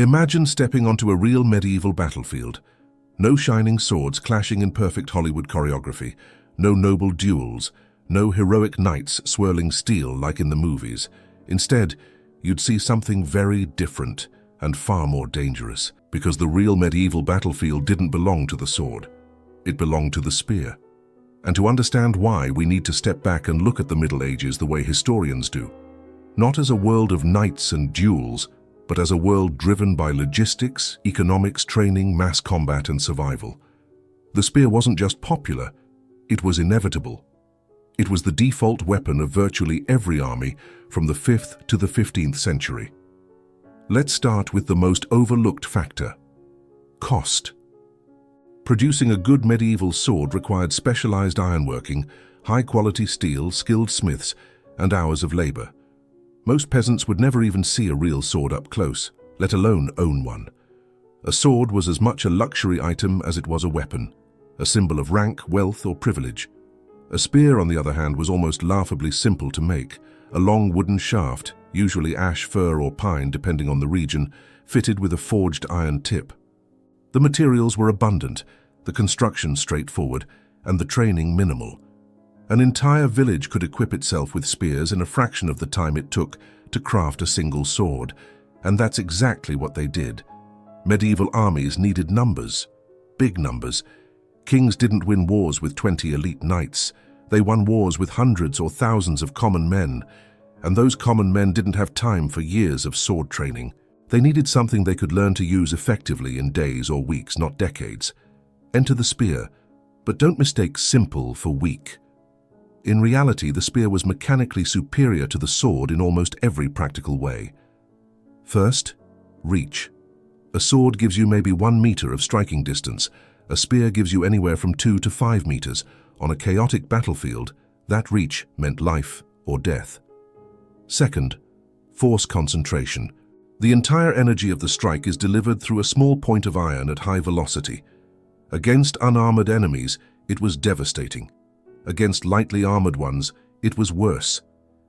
Imagine stepping onto a real medieval battlefield. No shining swords clashing in perfect Hollywood choreography, no noble duels, no heroic knights swirling steel like in the movies. Instead, you'd see something very different and far more dangerous, because the real medieval battlefield didn't belong to the sword. It belonged to the spear. And to understand why, we need to step back and look at the Middle Ages the way historians do. Not as a world of knights and duels, but as a world driven by logistics, economics, training, mass combat, and survival. The spear wasn't just popular, it was inevitable. It was the default weapon of virtually every army from the 5th to the 15th century. Let's start with the most overlooked factor: cost. Producing a good medieval sword required specialized ironworking, high-quality steel, skilled smiths, and hours of labor. Most peasants would never even see a real sword up close, let alone own one. A sword was as much a luxury item as it was a weapon, a symbol of rank, wealth, or privilege. A spear, on the other hand, was almost laughably simple to make: a long wooden shaft, usually ash, fir, or pine depending on the region, fitted with a forged iron tip. The materials were abundant, the construction straightforward, and the training minimal. An entire village could equip itself with spears in a fraction of the time it took to craft a single sword, and that's exactly what they did. Medieval armies needed numbers, big numbers. Kings didn't win wars with 20 elite knights. They won wars with hundreds or thousands of common men, and those common men didn't have time for years of sword training. They needed something they could learn to use effectively in days or weeks, not decades. Enter the spear, but don't mistake simple for weak. In reality, the spear was mechanically superior to the sword in almost every practical way. First, reach. A sword gives you maybe 1 meter of striking distance. A spear gives you anywhere from 2 to 5 meters. On a chaotic battlefield, that reach meant life or death. Second, force concentration. The entire energy of the strike is delivered through a small point of iron at high velocity. Against unarmored enemies, it was devastating. Against lightly armored ones, it was worse.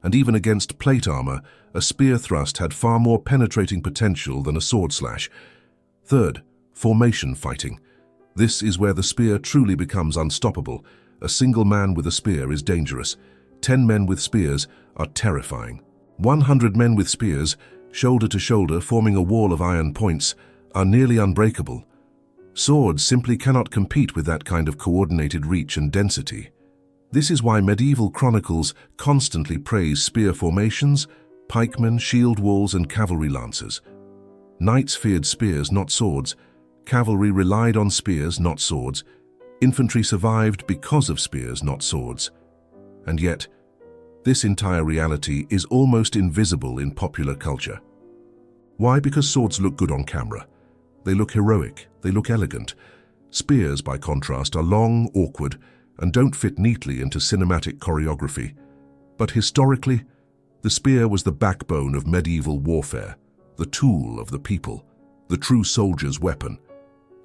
And even against plate armor, a spear thrust had far more penetrating potential than a sword slash. Third, formation fighting. This is where the spear truly becomes unstoppable. A single man with a spear is dangerous. 10 men with spears are terrifying. 100 men with spears, shoulder to shoulder, forming a wall of iron points, are nearly unbreakable. Swords simply cannot compete with that kind of coordinated reach and density. This is why medieval chronicles constantly praise spear formations, pikemen, shield walls, and cavalry lancers. Knights feared spears, not swords. Cavalry relied on spears, not swords. Infantry survived because of spears, not swords. And yet, this entire reality is almost invisible in popular culture. Why? Because swords look good on camera. They look heroic, they look elegant. Spears, by contrast, are long, awkward, and don't fit neatly into cinematic choreography. But historically, the spear was the backbone of medieval warfare, the tool of the people, the true soldier's weapon.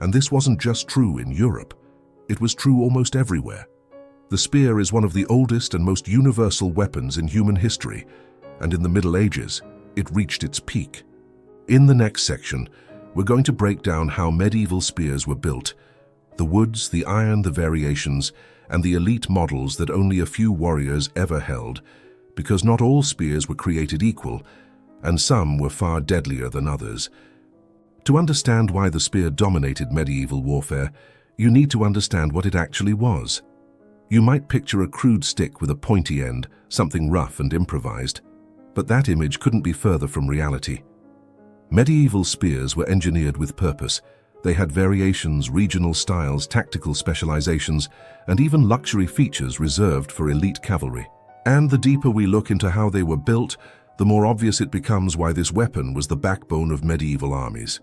And this wasn't just true in Europe. It was true almost everywhere. The spear is one of the oldest and most universal weapons in human history, and in the Middle Ages, it reached its peak. In the next section, we're going to break down how medieval spears were built, the woods, the iron, the variations, and the elite models that only a few warriors ever held, because not all spears were created equal, and some were far deadlier than others. To understand why the spear dominated medieval warfare, you need to understand what it actually was. You might picture a crude stick with a pointy end, something rough and improvised, but that image couldn't be further from reality. Medieval spears were engineered with purpose. They had variations, regional styles, tactical specializations, and even luxury features reserved for elite cavalry. And the deeper we look into how they were built, the more obvious it becomes why this weapon was the backbone of medieval armies.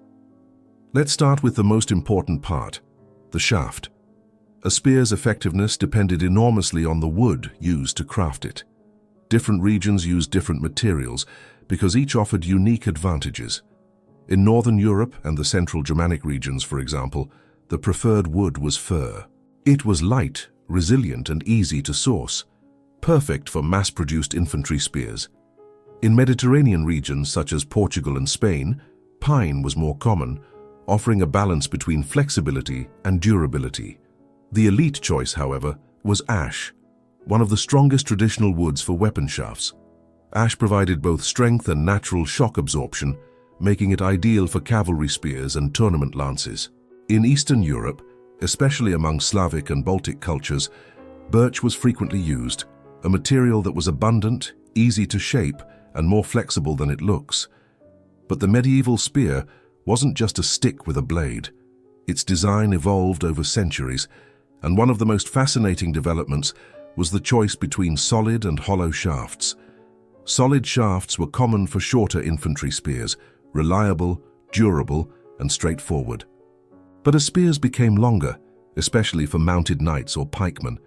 Let's start with the most important part, the shaft. A spear's effectiveness depended enormously on the wood used to craft it. Different regions used different materials because each offered unique advantages. In Northern Europe and the Central Germanic regions, for example, the preferred wood was fir. It was light, resilient, and easy to source, perfect for mass-produced infantry spears. In Mediterranean regions such as Portugal and Spain, pine was more common, offering a balance between flexibility and durability. The elite choice, however, was ash, one of the strongest traditional woods for weapon shafts. Ash provided both strength and natural shock absorption, making it ideal for cavalry spears and tournament lances. In Eastern Europe, especially among Slavic and Baltic cultures, birch was frequently used, a material that was abundant, easy to shape, and more flexible than it looks. But the medieval spear wasn't just a stick with a blade. Its design evolved over centuries, and one of the most fascinating developments was the choice between solid and hollow shafts. Solid shafts were common for shorter infantry spears, reliable, durable, and straightforward. But as spears became longer, especially for mounted knights or pikemen,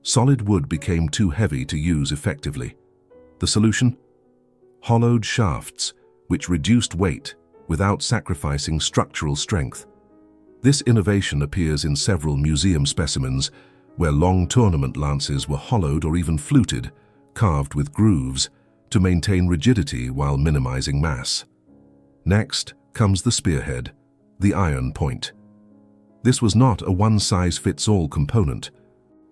solid wood became too heavy to use effectively. The solution? Hollowed shafts, which reduced weight without sacrificing structural strength. This innovation appears in several museum specimens, where long tournament lances were hollowed or even fluted, carved with grooves, to maintain rigidity while minimizing mass. Next comes the spearhead, the iron point. This was not a one-size-fits-all component.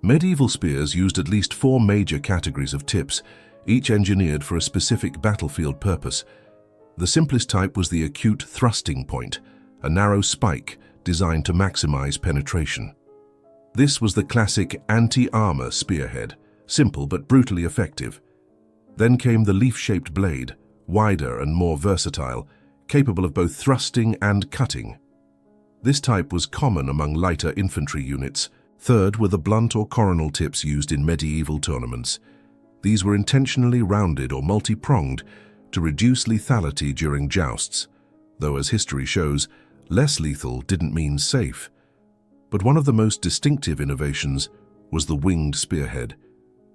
Medieval spears used at least 4 major categories of tips, each engineered for a specific battlefield purpose. The simplest type was the acute thrusting point, a narrow spike designed to maximize penetration. This was the classic anti-armor spearhead, simple but brutally effective. Then came the leaf-shaped blade, wider and more versatile, capable of both thrusting and cutting. This type was common among lighter infantry units. Third were the blunt or coronal tips used in medieval tournaments. These were intentionally rounded or multi-pronged to reduce lethality during jousts, though as history shows, less lethal didn't mean safe. But one of the most distinctive innovations was the winged spearhead,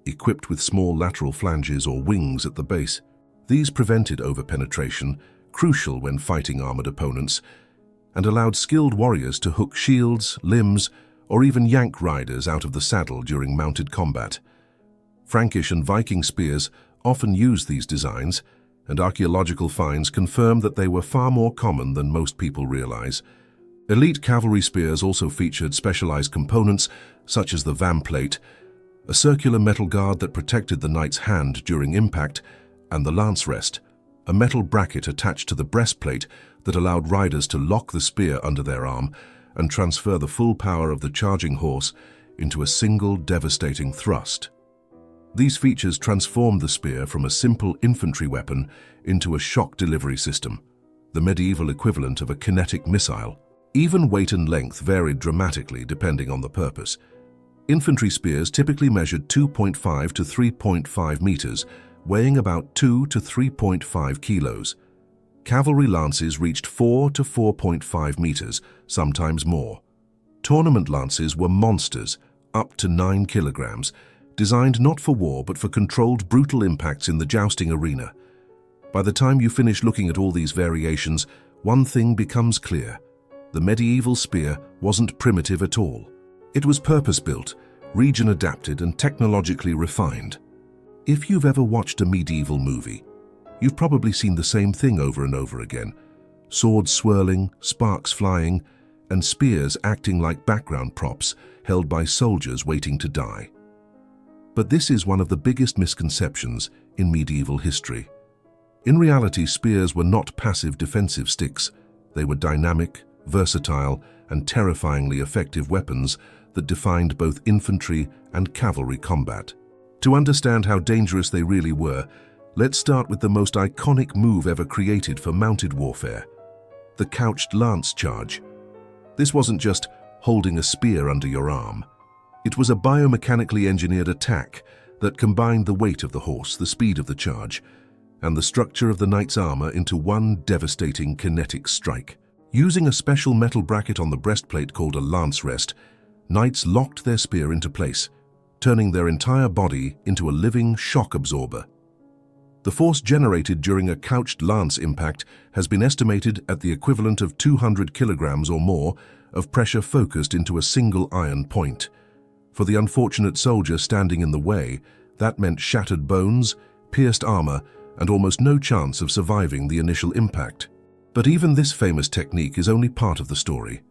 equipped with small lateral flanges or wings at the base. These prevented overpenetration, crucial when fighting armored opponents, and allowed skilled warriors to hook shields, limbs, or even yank riders out of the saddle during mounted combat. Frankish and Viking spears often used these designs, and archaeological finds confirm that they were far more common than most people realize. Elite cavalry spears also featured specialized components such as the vamplate, a circular metal guard that protected the knight's hand during impact, and the lance rest, a metal bracket attached to the breastplate that allowed riders to lock the spear under their arm and transfer the full power of the charging horse into a single devastating thrust. These features transformed the spear from a simple infantry weapon into a shock delivery system, the medieval equivalent of a kinetic missile. Even weight and length varied dramatically depending on the purpose. Infantry spears typically measured 2.5 to 3.5 meters, weighing about 2 to 3.5 kilos. Cavalry lances reached 4 to 4.5 meters, sometimes more. Tournament lances were monsters, up to 9 kilograms, designed not for war but for controlled brutal impacts in the jousting arena. By the time you finish looking at all these variations, one thing becomes clear. The medieval spear wasn't primitive at all. It was purpose-built, region-adapted, and technologically refined. If you've ever watched a medieval movie, you've probably seen the same thing over and over again. Swords swirling, sparks flying, and spears acting like background props held by soldiers waiting to die. But this is one of the biggest misconceptions in medieval history. In reality, spears were not passive defensive sticks. They were dynamic, versatile, and terrifyingly effective weapons that defined both infantry and cavalry combat. To understand how dangerous they really were, let's start with the most iconic move ever created for mounted warfare, the couched lance charge. This wasn't just holding a spear under your arm. It was a biomechanically engineered attack that combined the weight of the horse, the speed of the charge, and the structure of the knight's armor into one devastating kinetic strike. Using a special metal bracket on the breastplate called a lance rest, knights locked their spear into place, turning their entire body into a living shock absorber. The force generated during a couched lance impact has been estimated at the equivalent of 200 kilograms or more of pressure focused into a single iron point. For the unfortunate soldier standing in the way, that meant shattered bones, pierced armor, and almost no chance of surviving the initial impact. But even this famous technique is only part of the story.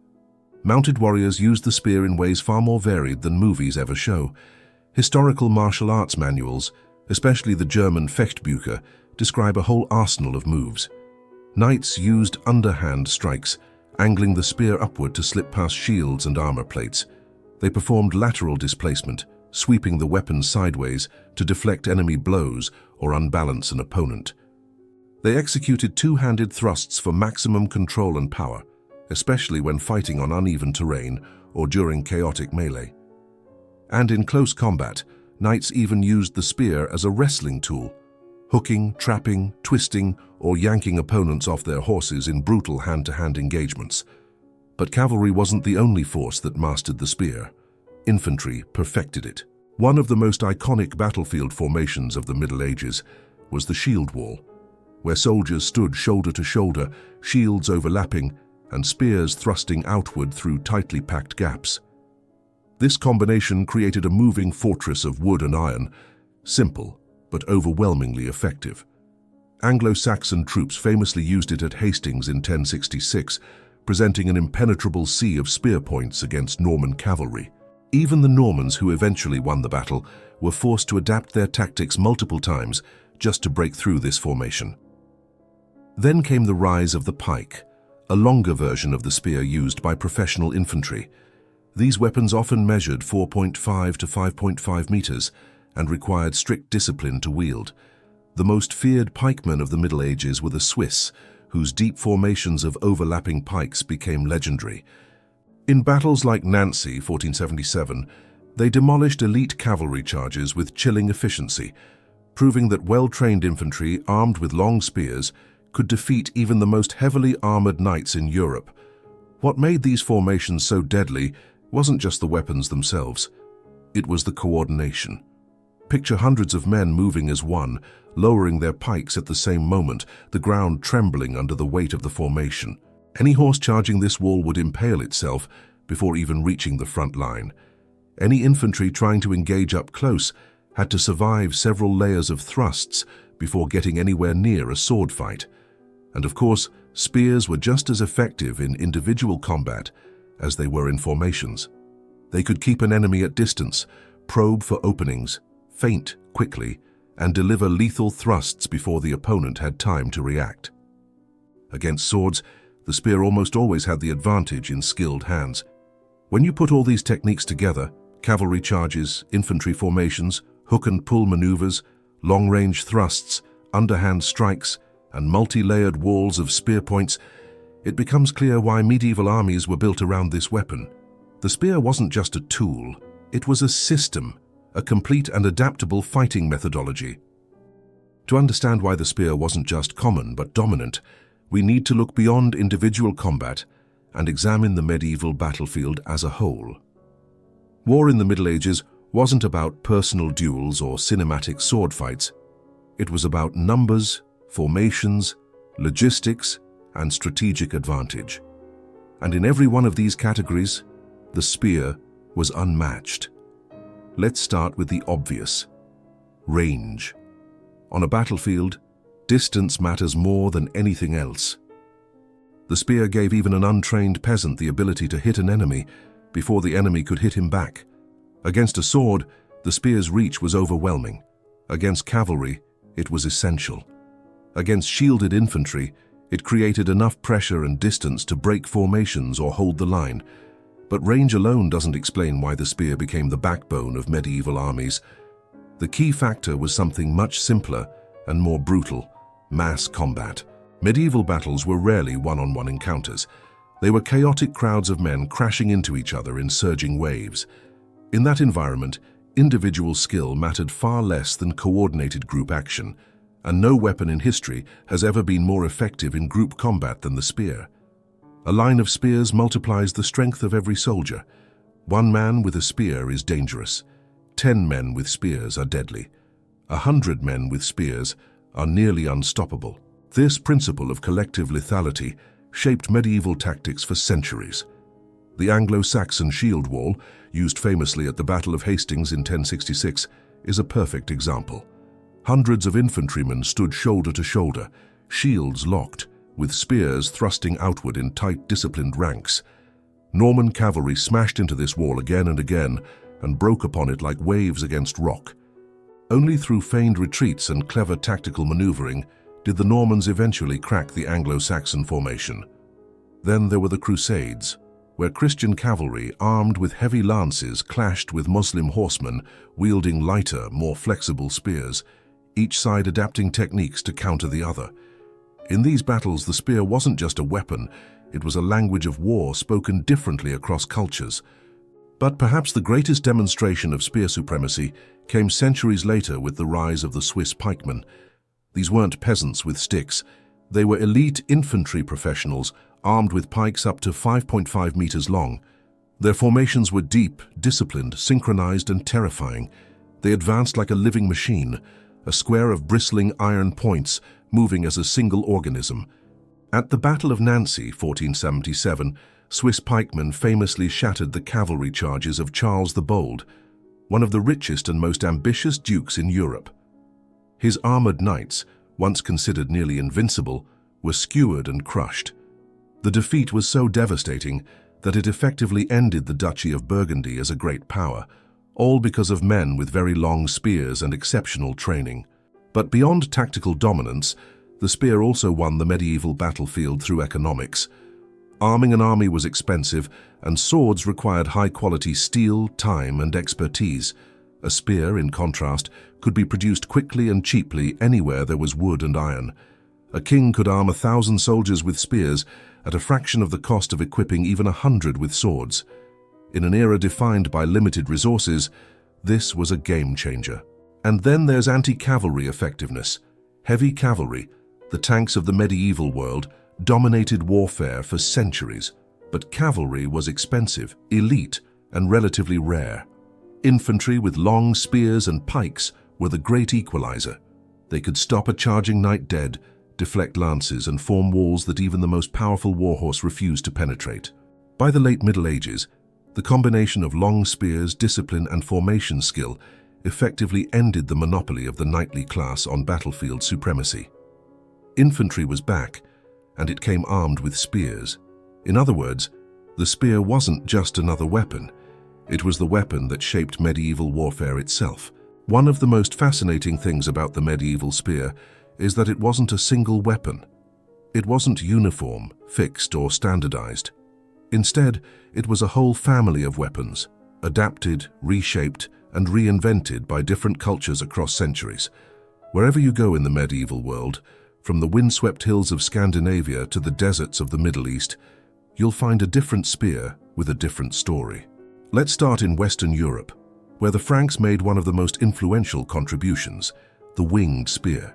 Mounted warriors used the spear in ways far more varied than movies ever show. Historical martial arts manuals, especially the German Fechtbücher, describe a whole arsenal of moves. Knights used underhand strikes, angling the spear upward to slip past shields and armor plates. They performed lateral displacement, sweeping the weapon sideways to deflect enemy blows or unbalance an opponent. They executed two-handed thrusts for maximum control and power, especially when fighting on uneven terrain or during chaotic melee. And in close combat, knights even used the spear as a wrestling tool, hooking, trapping, twisting, or yanking opponents off their horses in brutal hand-to-hand engagements. But cavalry wasn't the only force that mastered the spear. Infantry perfected it. One of the most iconic battlefield formations of the Middle Ages was the shield wall, where soldiers stood shoulder to shoulder, shields overlapping, and spears thrusting outward through tightly packed gaps. This combination created a moving fortress of wood and iron, simple but overwhelmingly effective. Anglo-Saxon troops famously used it at Hastings in 1066, presenting an impenetrable sea of spear points against Norman cavalry. Even the Normans, who eventually won the battle, were forced to adapt their tactics multiple times just to break through this formation. Then came the rise of the pike, a longer version of the spear used by professional infantry. These weapons often measured 4.5 to 5.5 meters and required strict discipline to wield. The most feared pikemen of the Middle Ages were the Swiss, whose deep formations of overlapping pikes became legendary. In battles like Nancy, 1477, they demolished elite cavalry charges with chilling efficiency, proving that well-trained infantry armed with long spears could defeat even the most heavily armored knights in Europe. What made these formations so deadly wasn't just the weapons themselves. It was the coordination. Picture hundreds of men moving as one, lowering their pikes at the same moment, the ground trembling under the weight of the formation. Any horse charging this wall would impale itself before even reaching the front line. Any infantry trying to engage up close had to survive several layers of thrusts before getting anywhere near a sword fight. And of course, spears were just as effective in individual combat as they were in formations. They could keep an enemy at distance, probe for openings, feint quickly, and deliver lethal thrusts before the opponent had time to react. Against swords, the spear almost always had the advantage in skilled hands. When you put all these techniques together, cavalry charges, infantry formations, hook and pull maneuvers, long-range thrusts, underhand strikes, and multi-layered walls of spear points, it becomes clear why medieval armies were built around this weapon. The spear wasn't just a tool, it was a system, a complete and adaptable fighting methodology. To understand why the spear wasn't just common but dominant, we need to look beyond individual combat and examine the medieval battlefield as a whole. War in the Middle Ages wasn't about personal duels or cinematic sword fights. It was about numbers, formations, logistics, and strategic advantage. And in every one of these categories, the spear was unmatched. Let's start with the obvious: range. On a battlefield, distance matters more than anything else. The spear gave even an untrained peasant the ability to hit an enemy before the enemy could hit him back. Against a sword, the spear's reach was overwhelming. Against cavalry, it was essential. Against shielded infantry, it created enough pressure and distance to break formations or hold the line. But range alone doesn't explain why the spear became the backbone of medieval armies. The key factor was something much simpler and more brutal: mass combat. Medieval battles were rarely one-on-one encounters. They were chaotic crowds of men crashing into each other in surging waves. In that environment, individual skill mattered far less than coordinated group action, and no weapon in history has ever been more effective in group combat than the spear. A line of spears multiplies the strength of every soldier. 1 man with a spear is dangerous. 10 men with spears are deadly. 100 men with spears are nearly unstoppable. This principle of collective lethality shaped medieval tactics for centuries. The Anglo-Saxon shield wall, used famously at the Battle of Hastings in 1066, is a perfect example. Hundreds of infantrymen stood shoulder to shoulder, shields locked, with spears thrusting outward in tight, disciplined ranks. Norman cavalry smashed into this wall again and again and broke upon it like waves against rock. Only through feigned retreats and clever tactical maneuvering did the Normans eventually crack the Anglo-Saxon formation. Then there were the Crusades, where Christian cavalry armed with heavy lances clashed with Muslim horsemen wielding lighter, more flexible spears, each side adapting techniques to counter the other. In these battles, the spear wasn't just a weapon, it was a language of war spoken differently across cultures. But perhaps the greatest demonstration of spear supremacy came centuries later with the rise of the Swiss pikemen. These weren't peasants with sticks. They were elite infantry professionals armed with pikes up to 5.5 meters long. Their formations were deep, disciplined, synchronized, and terrifying. They advanced like a living machine, a square of bristling iron points moving as a single organism. At the Battle of Nancy, 1477, Swiss pikemen famously shattered the cavalry charges of Charles the Bold, one of the richest and most ambitious dukes in Europe. His armored knights, once considered nearly invincible, were skewered and crushed. The defeat was so devastating that it effectively ended the Duchy of Burgundy as a great power, all because of men with very long spears and exceptional training. But beyond tactical dominance, the spear also won the medieval battlefield through economics. Arming an army was expensive, and swords required high-quality steel, time, and expertise. A spear, in contrast, could be produced quickly and cheaply anywhere there was wood and iron. A king could arm 1,000 soldiers with spears at a fraction of the cost of equipping even 100 with swords. In an era defined by limited resources, this was a game-changer. And then there's anti-cavalry effectiveness. Heavy cavalry, the tanks of the medieval world, dominated warfare for centuries. But cavalry was expensive, elite, and relatively rare. Infantry with long spears and pikes were the great equalizer. They could stop a charging knight dead, deflect lances, and form walls that even the most powerful warhorse refused to penetrate. By the late Middle Ages, the combination of long spears, discipline, and formation skill effectively ended the monopoly of the knightly class on battlefield supremacy. Infantry was back, and it came armed with spears. In other words, the spear wasn't just another weapon. It was the weapon that shaped medieval warfare itself. One of the most fascinating things about the medieval spear is that it wasn't a single weapon. It wasn't uniform, fixed, or standardized. Instead, it was a whole family of weapons, adapted, reshaped, and reinvented by different cultures across centuries. Wherever you go in the medieval world, from the windswept hills of Scandinavia to the deserts of the Middle East, you'll find a different spear with a different story. Let's start in Western Europe, where the Franks made one of the most influential contributions, the winged spear.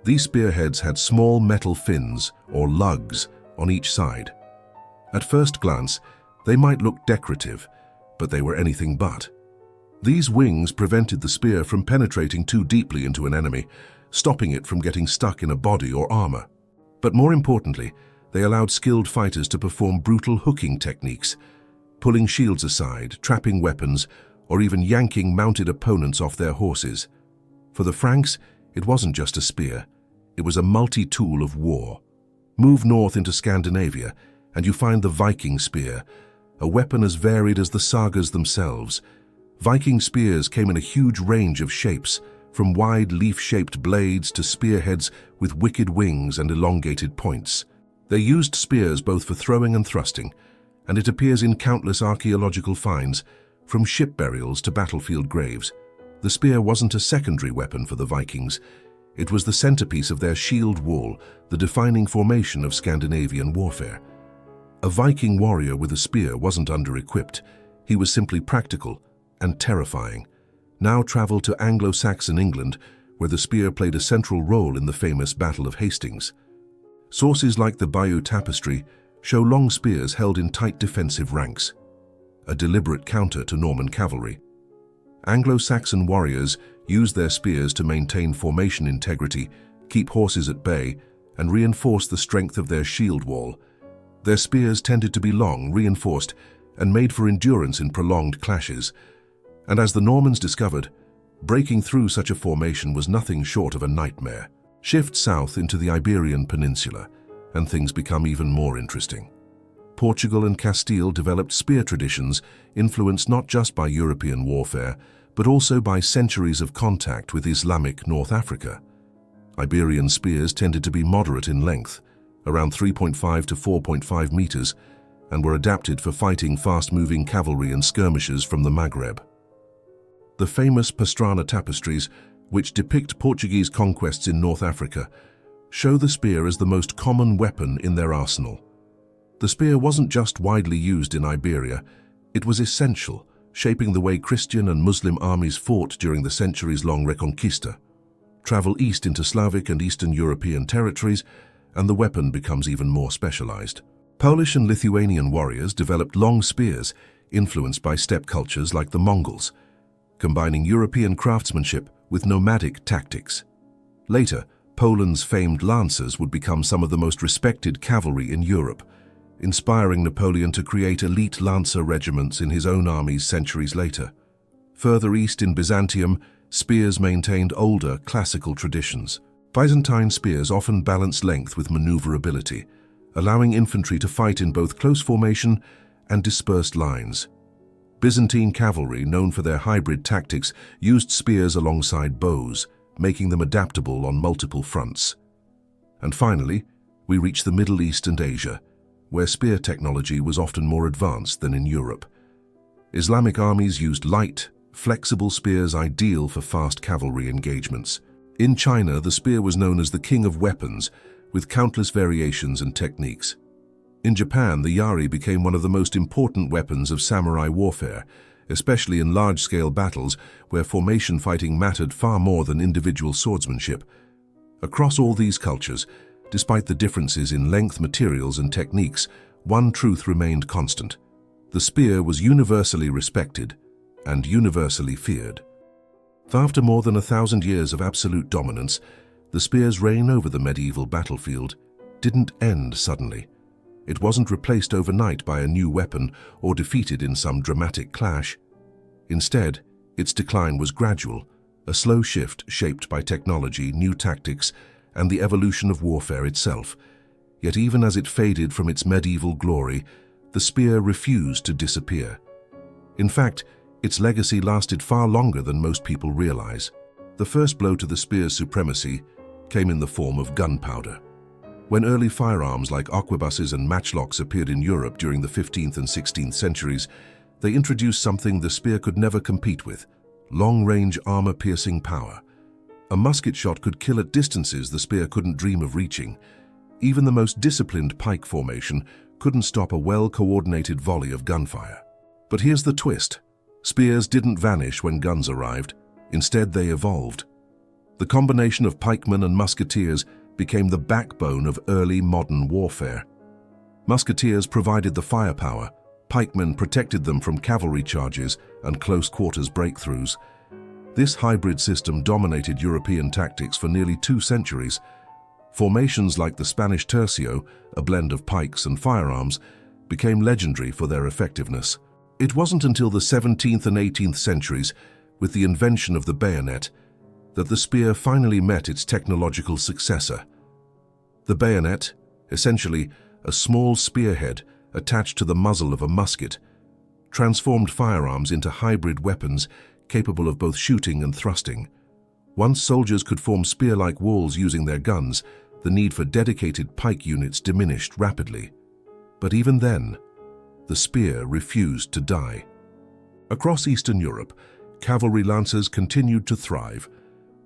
These spearheads had small metal fins, or lugs, on each side. At first glance, they might look decorative, but they were anything but. These wings prevented the spear from penetrating too deeply into an enemy, stopping it from getting stuck in a body or armor. But more importantly, they allowed skilled fighters to perform brutal hooking techniques, pulling shields aside, trapping weapons, or even yanking mounted opponents off their horses. For the Franks, it wasn't just a spear, it was a multi-tool of war. Move north into Scandinavia, and you find the Viking spear, a weapon as varied as the sagas themselves. Viking spears came in a huge range of shapes, from wide leaf-shaped blades to spearheads with wicked wings and elongated points. They used spears both for throwing and thrusting, and it appears in countless archaeological finds, from ship burials to battlefield graves. The spear wasn't a secondary weapon for the Vikings. It was the centerpiece of their shield wall, the defining formation of Scandinavian warfare. A Viking warrior with a spear wasn't under-equipped. He was simply practical and terrifying. Now travel to Anglo-Saxon England, where the spear played a central role in the famous Battle of Hastings. Sources like the Bayeux Tapestry show long spears held in tight defensive ranks, a deliberate counter to Norman cavalry. Anglo-Saxon warriors used their spears to maintain formation integrity, keep horses at bay, and reinforce the strength of their shield wall. Their spears tended to be long, reinforced, and made for endurance in prolonged clashes. And as the Normans discovered, breaking through such a formation was nothing short of a nightmare. Shift south into the Iberian Peninsula, and things become even more interesting. Portugal and Castile developed spear traditions influenced not just by European warfare, but also by centuries of contact with Islamic North Africa. Iberian spears tended to be moderate in length, around 3.5 to 4.5 meters, and were adapted for fighting fast-moving cavalry and skirmishers from the Maghreb. The famous Pastrana tapestries, which depict Portuguese conquests in North Africa, show the spear as the most common weapon in their arsenal. The spear wasn't just widely used in Iberia, it was essential, shaping the way Christian and Muslim armies fought during the centuries-long Reconquista. Travel east into Slavic and Eastern European territories, and the weapon becomes even more specialized. Polish and Lithuanian warriors developed long spears, influenced by steppe cultures like the Mongols, combining European craftsmanship with nomadic tactics. Later, Poland's famed lancers would become some of the most respected cavalry in Europe, inspiring Napoleon to create elite lancer regiments in his own armies centuries later. Further east in Byzantium, spears maintained older, classical traditions. Byzantine spears often balanced length with maneuverability, allowing infantry to fight in both close formation and dispersed lines. Byzantine cavalry, known for their hybrid tactics, used spears alongside bows, making them adaptable on multiple fronts. And finally, we reach the Middle East and Asia, where spear technology was often more advanced than in Europe. Islamic armies used light, flexible spears ideal for fast cavalry engagements. In China, the spear was known as the king of weapons, with countless variations and techniques. In Japan, the yari became one of the most important weapons of samurai warfare, especially in large-scale battles where formation fighting mattered far more than individual swordsmanship. Across all these cultures, despite the differences in length, materials, and techniques, one truth remained constant. The spear was universally respected and universally feared. After more than 1,000 years of absolute dominance, the spear's reign over the medieval battlefield didn't end suddenly. It wasn't replaced overnight by a new weapon or defeated in some dramatic clash. Instead, its decline was gradual, a slow shift shaped by technology, new tactics, and the evolution of warfare itself. Yet even as it faded from its medieval glory, the spear refused to disappear. In fact, its legacy lasted far longer than most people realize. The first blow to the spear's supremacy came in the form of gunpowder. When early firearms like arquebuses and matchlocks appeared in Europe during the 15th and 16th centuries, they introduced something the spear could never compete with: long-range armor-piercing power. A musket shot could kill at distances the spear couldn't dream of reaching. Even the most disciplined pike formation couldn't stop a well-coordinated volley of gunfire. But here's the twist. Spears didn't vanish when guns arrived. Instead, they evolved. The combination of pikemen and musketeers became the backbone of early modern warfare. Musketeers provided the firepower, pikemen protected them from cavalry charges and close-quarters breakthroughs. This hybrid system dominated European tactics for nearly 2 centuries. Formations like the Spanish tercio, a blend of pikes and firearms, became legendary for their effectiveness. It wasn't until the 17th and 18th centuries, with the invention of the bayonet, that the spear finally met its technological successor. The bayonet, essentially a small spearhead attached to the muzzle of a musket, transformed firearms into hybrid weapons capable of both shooting and thrusting. Once soldiers could form spear-like walls using their guns, the need for dedicated pike units diminished rapidly. But even then, the spear refused to die. Across Eastern Europe, cavalry lancers continued to thrive.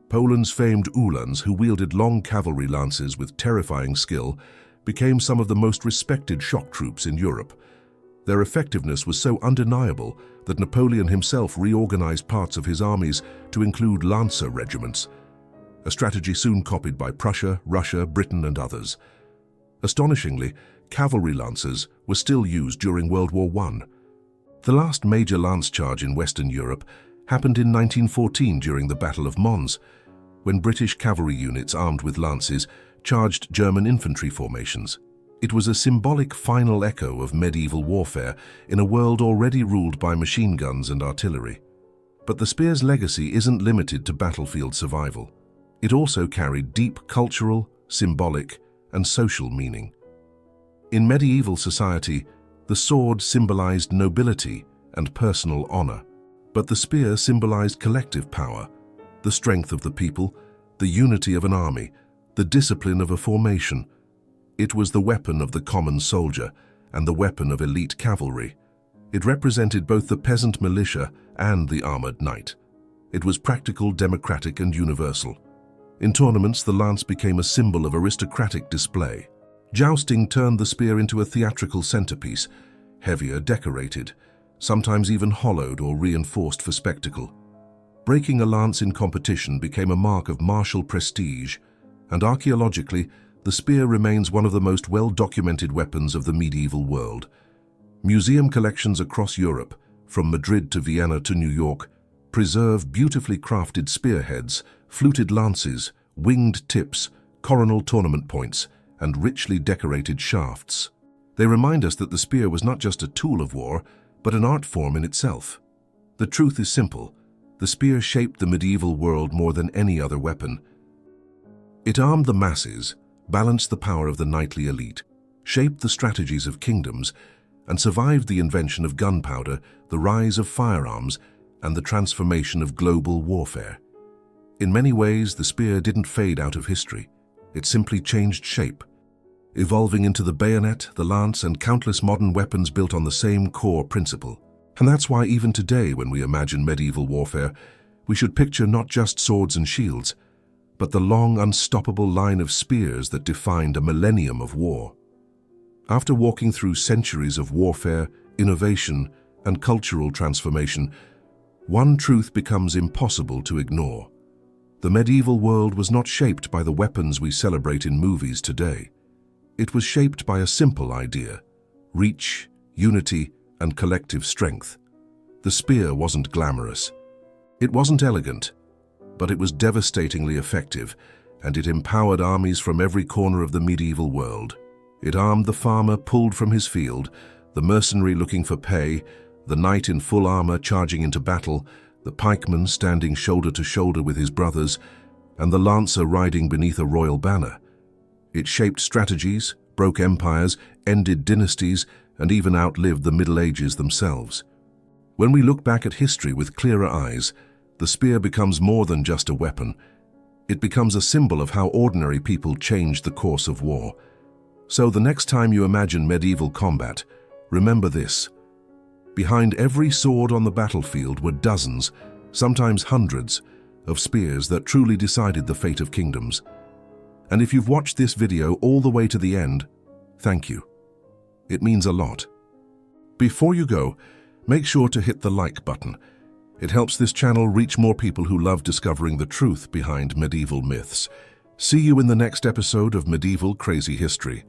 Poland's famed uhlans, who wielded long cavalry lances with terrifying skill, became some of the most respected shock troops in Europe. Their effectiveness was so undeniable that Napoleon himself reorganized parts of his armies to include lancer regiments, a strategy soon copied by Prussia, Russia, Britain, and others. Astonishingly, cavalry lancers were still used during World War I. The last major lance charge in Western Europe happened in 1914 during the Battle of Mons, when British cavalry units armed with lances charged German infantry formations. It was a symbolic final echo of medieval warfare in a world already ruled by machine guns and artillery. But the spear's legacy isn't limited to battlefield survival. It also carried deep cultural, symbolic, and social meaning. In medieval society, the sword symbolized nobility and personal honor, but the spear symbolized collective power, the strength of the people, the unity of an army, the discipline of a formation. It was the weapon of the common soldier and the weapon of elite cavalry. It represented both the peasant militia and the armored knight. It was practical, democratic, and universal. In tournaments, the lance became a symbol of aristocratic display. Jousting turned the spear into a theatrical centerpiece, heavier, decorated, sometimes even hollowed or reinforced for spectacle. Breaking a lance in competition became a mark of martial prestige, and archaeologically, the spear remains one of the most well-documented weapons of the medieval world. Museum collections across Europe, from Madrid to Vienna to New York, preserve beautifully crafted spearheads, fluted lances, winged tips, coronal tournament points, and richly decorated shafts. They remind us that the spear was not just a tool of war, but an art form in itself. The truth is simple. The spear shaped the medieval world more than any other weapon. It armed the masses, balanced the power of the knightly elite, shaped the strategies of kingdoms, and survived the invention of gunpowder, the rise of firearms, and the transformation of global warfare. In many ways, the spear didn't fade out of history. It simply changed shape, evolving into the bayonet, the lance, and countless modern weapons built on the same core principle. And that's why even today, when we imagine medieval warfare, we should picture not just swords and shields, but the long, unstoppable line of spears that defined a millennium of war. After walking through centuries of warfare, innovation, and cultural transformation, one truth becomes impossible to ignore. The medieval world was not shaped by the weapons we celebrate in movies today. It was shaped by a simple idea: reach, unity, and collective strength. The spear wasn't glamorous. It wasn't elegant, but it was devastatingly effective, and it empowered armies from every corner of the medieval world. It armed the farmer pulled from his field, the mercenary looking for pay, the knight in full armor charging into battle, the pikeman standing shoulder to shoulder with his brothers, and the lancer riding beneath a royal banner. It shaped strategies, broke empires, ended dynasties, and even outlived the Middle Ages themselves. When we look back at history with clearer eyes, the spear becomes more than just a weapon. It becomes a symbol of how ordinary people changed the course of war. So the next time you imagine medieval combat, remember this: behind every sword on the battlefield were dozens, sometimes hundreds, of spears that truly decided the fate of kingdoms. And if you've watched this video all the way to the end, thank you. It means a lot. Before you go, make sure to hit the like button. It helps this channel reach more people who love discovering the truth behind medieval myths. See you in the next episode of Medieval Crazy History.